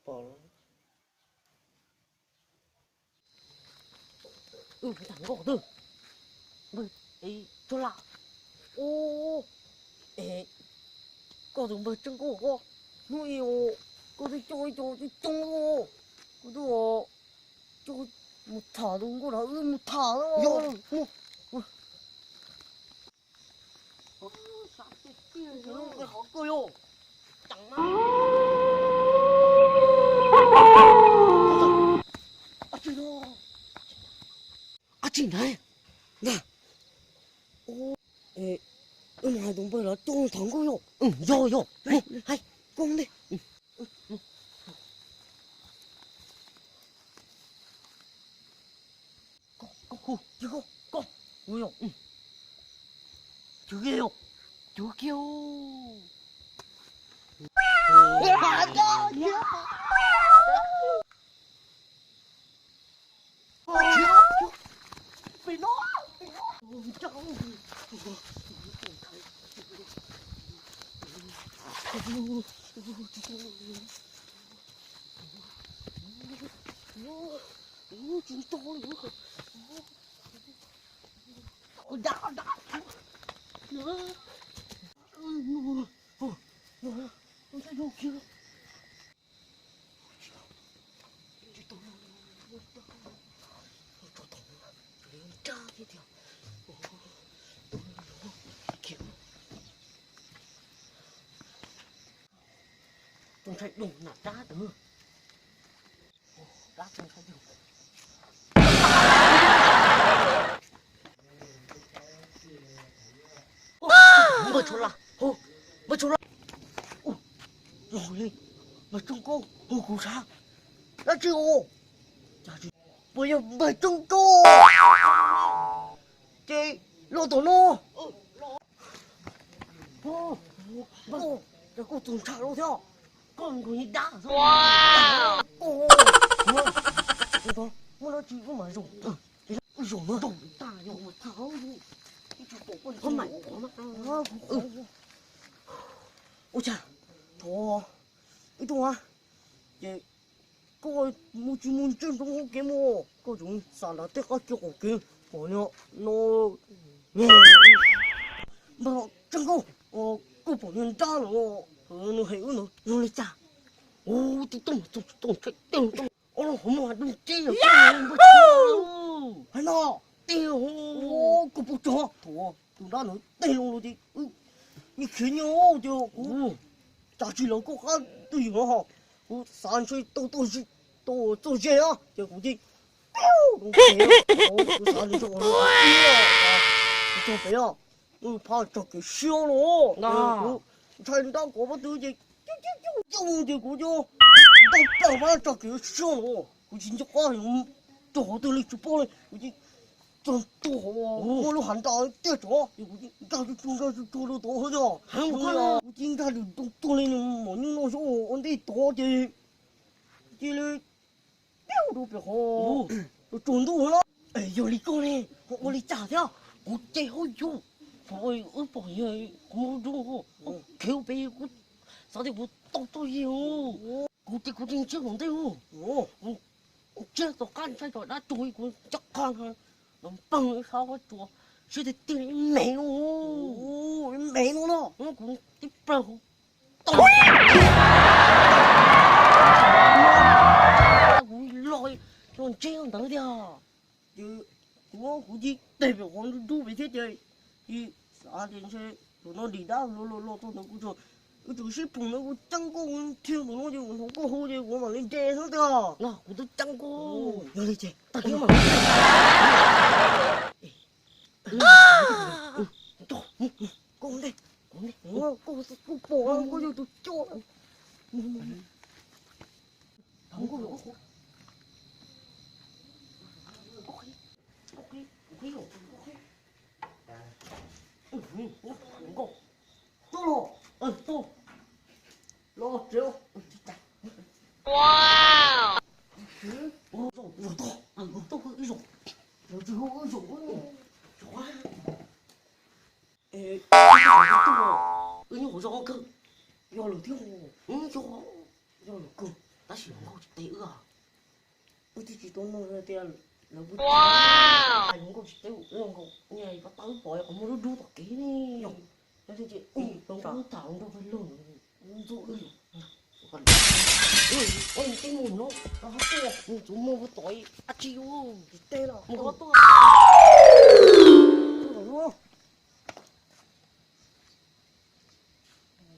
饱了。thằng ngộ tư ấy cho lạ ô ê có dùng bờ chân cổ có nuôi ô có đi chơi chung ô có đồ cho một thả đúng có đó một thả đó sao thế kia nó cái khó cười ô chẳng mà à chị này nè ô ê mà đúng bây giờ tung thằng cô yo yo hay con đi cô chứ cô ui yo 저기요 저기요 bị nó chúng tôi đã nữa tôi thấy đâu kia tôi thấy đủ nạt đá được đá tôi thấy đủ mở chỗ là mở chỗ là rồi mở trung cô cô sao đã chưa bây giờ mở trung cô chị lo tổ nó cho cô tùng trả đâu theo con của những đá rồi wow cô mua nó chỉ có mà dùng dùng mà dùng ta dùng mà tháo không mày ôi chà thôi ít thôi vậy cô mua chỉ muốn chân trong cái mua cô chúng sản là tất cả chỗ kia của nó nghe mà chân cô cô bỏ nhân ra rồi nó hiểu nó lấy trả ô tôi chạy tung ô không mà đừng chơi hay nó tiêu ô cô bố cho thôi chúng ta nói tiêu luôn đi你肯定哦，就咋去了？我看对了哈，我3岁都是都做这样，就估计，我3岁做我做肥啊，我怕这给烧了啊！趁到我们都这就估计，到办法这给烧了，估计就花用做的了就包了，估计。真多我都喊到跌着，但是中间是做了多好着，我今天就多了么你那说我得多的，这里标都不好，就中多了。哎，有你讲呢，我的咋的？我最好用，我朋友我用我口碑我啥的我都有，我真吃红的哦，我这都干菜做那追我就看看。能蹦烧个桌，是得顶美哦，美弄了，我估计蹦，我来就这样等的，就我估计代表我们都没听见，一3点是就那里头老多那个说。我就是碰到我张哥，我听不懂就我过后就我往那接上的，那我都张哥，有理解，大哥嘛。con đi cô bỏ cô vô tôi cho không có lỗ tôi lo triệu wow rồi tôi rồi我说个，要了条，要了个，那 chỉ có tệ à tôi chỉ tôi nói là tiền là bút anh có tệ không có nhà có tao bỏ có mua đủ tất cả này nó thì chị không có thảo đâu phải lồn rồi còn ôi cái mồm nó hot tôi chúng mua một tối à chiu tê là một hot tôi